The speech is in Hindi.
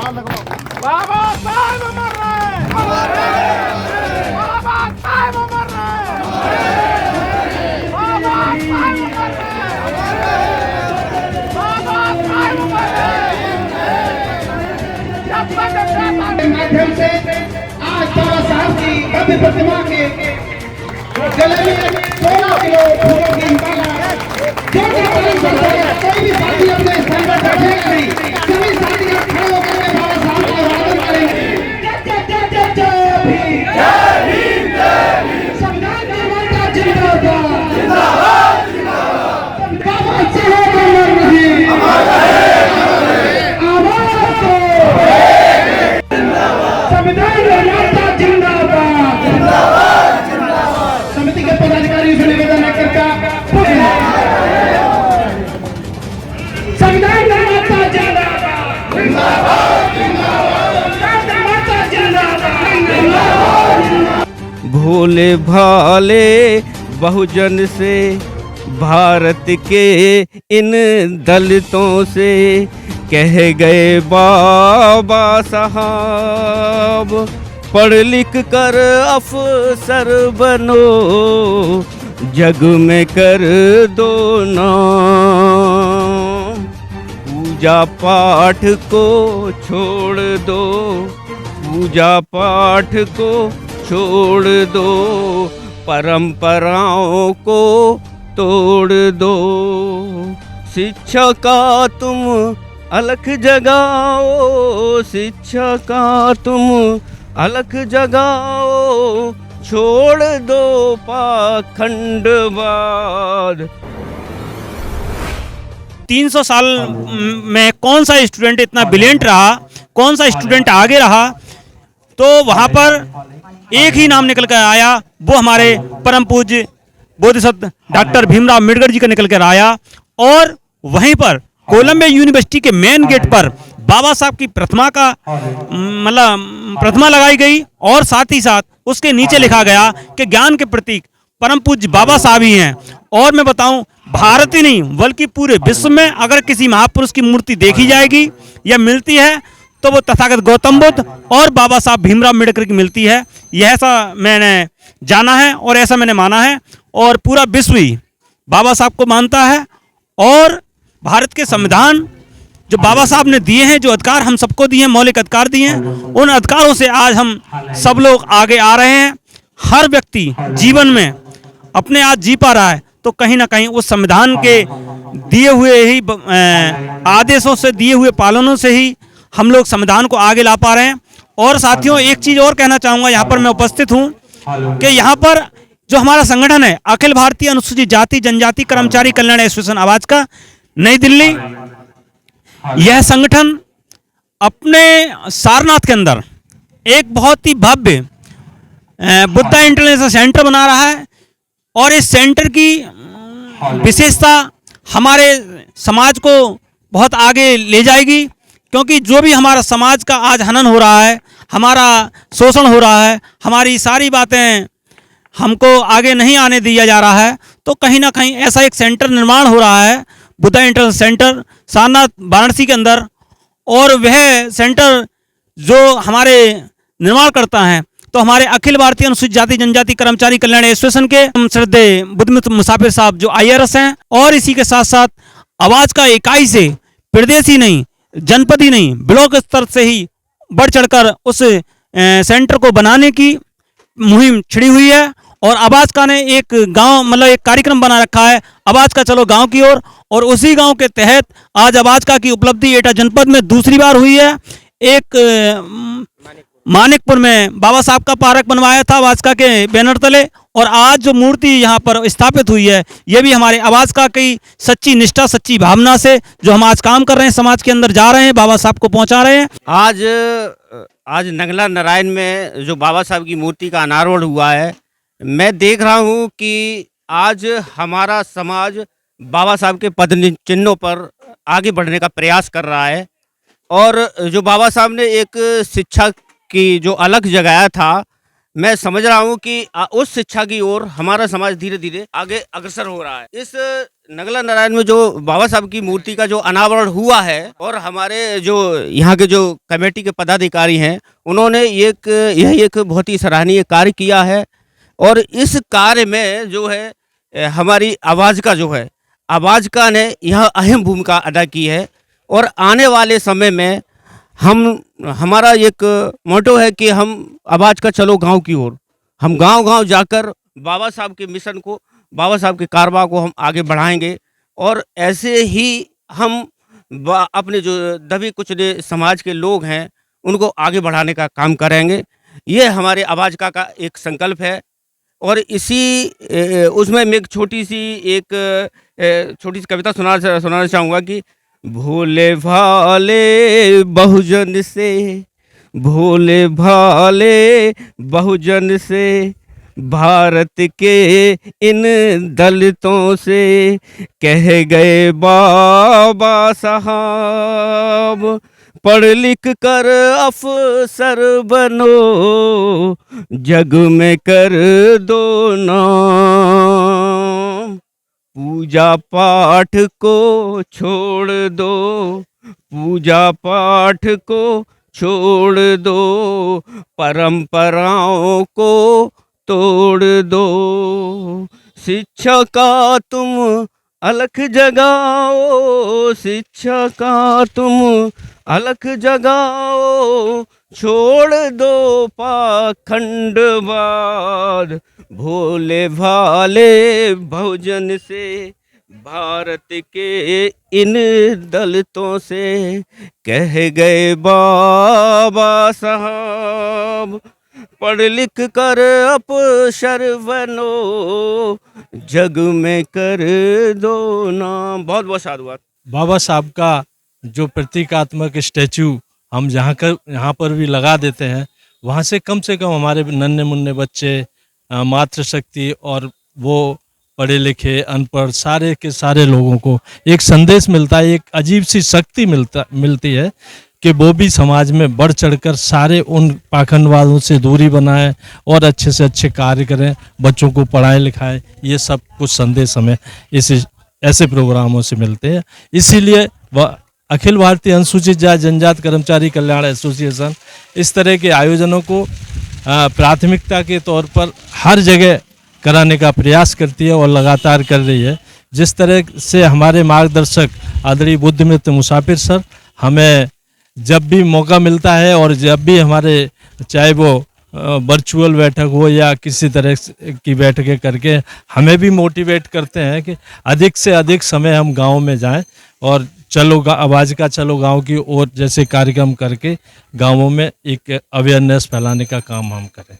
बाबा साहेब अमर रहे, बाबा साहेब अमर रहे, बाबा साहेब अमर रहे, बाबा साहेब अमर रहे। जब तक के माध्यम से आज बाबा साहब की भव्य प्रतिमा के गले में 16 किलो फूलों की माला जो भी पालन करता है, कोई भी साथी अपने स्थान पर बैठेगा नहीं, सभी साथी खड़े होकर के बाबा साहब का अभिवादन करेंगे। जय भीम, संविधान निर्माता जिंदाबाद, बाबा साहब अमर रहे, आवाज दो, संविधान निर्माता जिंदाबाद, समिति के पदाधिकारियों से निवेदन है करता संविधान निर्माता जिंदाबाद, निर्माता जिंदाबाद। भोले भाले बहुजन से, भारत के इन दलितों से कह गए बाबा साहब, पढ़ लिख कर अफसर बनो, जग में कर दो नाम, पूजा पाठ को छोड़ दो, पूजा पाठ को छोड़ दो, परंपराओं को तोड़ दो, शिक्षा का तुम अलख जगाओ, शिक्षा का तुम अलख जगाओ, छोड़ दो पाखंडवाद। 300 साल में कौन सा स्टूडेंट इतना ब्रिलियंट रहा, कौन सा स्टूडेंट आगे रहा, तो वहाँ पर एक ही नाम निकल कर आया, वो हमारे परम पूज्य बोधिसत्व डॉक्टर भीमराव अम्बेडकर जी का निकल कर आया। और वहीं पर कोलंबिया यूनिवर्सिटी के मेन गेट पर बाबा साहब की प्रतिमा का प्रतिमा लगाई गई, और साथ ही साथ उसके नीचे लिखा गया कि ज्ञान के प्रतीक परम पूज्य बाबा साहब ही हैं। और मैं बताऊं, भारत ही नहीं बल्कि पूरे विश्व में अगर किसी महापुरुष की मूर्ति देखी जाएगी या मिलती है तो वो तथागत गौतम बुद्ध और बाबा साहब भीमराव अम्बेडकर की मिलती है। यह ऐसा मैंने जाना है और ऐसा मैंने माना है, और पूरा विश्व ही बाबा साहब को मानता है। और भारत के संविधान जो बाबा साहब ने दिए हैं, जो अधिकार हम सबको दिए हैं, मौलिक अधिकार दिए हैं, उन अधिकारों से आज हम सब लोग आगे आ रहे हैं। हर व्यक्ति जीवन में अपने आज जी पा रहा है तो कहीं ना कहीं उस संविधान के दिए हुए ही आदेशों से, दिए हुए पालनों से ही हम लोग संविधान को आगे ला पा रहे हैं। और साथियों, एक चीज़ और कहना चाहूँगा, यहाँ पर मैं उपस्थित हूँ कि यहाँ पर जो हमारा संगठन है अखिल भारतीय अनुसूचित जाति जनजाति कर्मचारी कल्याण एसोसिएशन आवाज का, नई दिल्ली, यह संगठन अपने सारनाथ के अंदर एक बहुत ही भव्य बुद्धा इंटरनेशनल सेंटर बना रहा है। और इस सेंटर की विशेषता हमारे समाज को बहुत आगे ले जाएगी, क्योंकि जो भी हमारा समाज का आज हनन हो रहा है, हमारा शोषण हो रहा है, हमारी सारी बातें हमको आगे नहीं आने दिया जा रहा है, तो कहीं ना कहीं ऐसा एक सेंटर निर्माण हो रहा है, बुद्धा इंटरनेशनल सेंटर सारनाथ वाराणसी के अंदर। और वह सेंटर जो हमारे निर्माण करता है तो हमारे अखिल भारतीय अनुसूचित जाति जनजाति कर्मचारी कल्याण एसोसिएशन के श्रद्धेय बुद्धमित्र मुसाफिर साहब जो IRS हैं, और इसी के साथ साथ आवाज का इकाई से प्रदेश ही नहीं, जनपद ही नहीं, ब्लॉक स्तर से ही बढ़ चढ़कर उस सेंटर को बनाने की मुहिम छिड़ी हुई है। और आवाज का ने एक गांव एक कार्यक्रम बना रखा है, आवाज का चलो गांव की ओर, और उसी गांव के तहत आज आवाज का की उपलब्धि एटा जनपद में दूसरी बार हुई है। एक मानिकपुर में बाबा साहब का पार्क बनवाया था आवाज का के बैनर तले, और आज जो मूर्ति यहाँ पर स्थापित हुई है, ये भी हमारे आवाज का की सच्ची निष्ठा, सच्ची भावना से जो हम आज काम कर रहे हैं, समाज के अंदर जा रहे हैं, बाबा साहब को पहुँचा रहे हैं। आज नंगला नारायण में जो बाबा साहब की मूर्ति का अनावरण हुआ है, मैं देख रहा हूँ कि आज हमारा समाज बाबा साहब के पद चिन्हों पर आगे बढ़ने का प्रयास कर रहा है। और जो बाबा साहब ने एक शिक्षा की जो अलख जगाया था, मैं समझ रहा हूँ कि उस शिक्षा की ओर हमारा समाज धीरे धीरे आगे अग्रसर हो रहा है। इस नगला नारायण में जो बाबा साहब की मूर्ति का जो अनावरण हुआ है और हमारे जो यहाँ के जो कमेटी के पदाधिकारी हैं उन्होंने यह एक बहुत ही सराहनीय कार्य किया है। और इस कार्य में जो है हमारी आवाज़ का ने यह अहम भूमिका अदा की है। और आने वाले समय में हमारा एक मोटो है कि हम आवाज़ का चलो गांव की ओर, हम गांव-गांव जाकर बाबा साहब के मिशन को, बाबा साहब के कारवा को हम आगे बढ़ाएंगे। और ऐसे ही हम अपने जो दबे कुचले समाज के लोग हैं उनको आगे बढ़ाने का काम करेंगे। ये हमारे आवाज़ का एक संकल्प है। और उसमें मैं एक छोटी सी कविता सुनाना चाहूँगा कि भोले भाले बहुजन से, भोले भाले बहुजन से, भारत के इन दलितों से कह गए बाबा साहब, पढ़ लिख कर अफसर बनो, जग में कर दो नाम, पूजा पाठ को छोड़ दो, पूजा पाठ को छोड़ दो, परंपराओं को तोड़ दो, शिक्षा का तुम अलख जगाओ, शिक्षा का तुम अलख जगाओ, छोड़ दो पाखंडवाद, भोले भाले बहुजन से, भारत के इन दलितों से कह गए बाबा साहब, पढ़ लिख कर अफसर बनो, जग में कर दो नाम। बहुत बहुत साधुवाद। बाबा साहब का जो प्रतीकात्मक स्टैचू हम यहाँ पर भी लगा देते हैं, वहाँ से कम हमारे नन्हे मुन्ने बच्चे, मातृशक्ति और वो पढ़े लिखे अनपढ़ सारे के सारे लोगों को एक संदेश मिलता है, एक अजीब सी शक्ति मिलती है कि वो भी समाज में बढ़ चढ़कर सारे उन पाखंडवादों से दूरी बनाएं और अच्छे से अच्छे कार्य करें, बच्चों को पढ़ाएं लिखाएं। ये सब कुछ संदेश हमें ऐसे प्रोग्रामों से मिलते हैं। इसीलिए वह अखिल भारतीय अनुसूचित जाति जनजाति कर्मचारी कल्याण एसोसिएशन इस तरह के आयोजनों को प्राथमिकता के तौर पर हर जगह कराने का प्रयास करती है और लगातार कर रही है। जिस तरह से हमारे मार्गदर्शक आदरणीय बुद्धमित्र मुसाफिर सर हमें जब भी मौका मिलता है और जब भी हमारे चाहे वो वर्चुअल बैठक हो या किसी तरह की बैठकें करके हमें भी मोटिवेट करते हैं कि अधिक से अधिक समय हम गांव में जाएं और आवाज़ का चलो गांव की ओर जैसे कार्यक्रम करके गांवों में एक अवेयरनेस फैलाने का काम हम करें।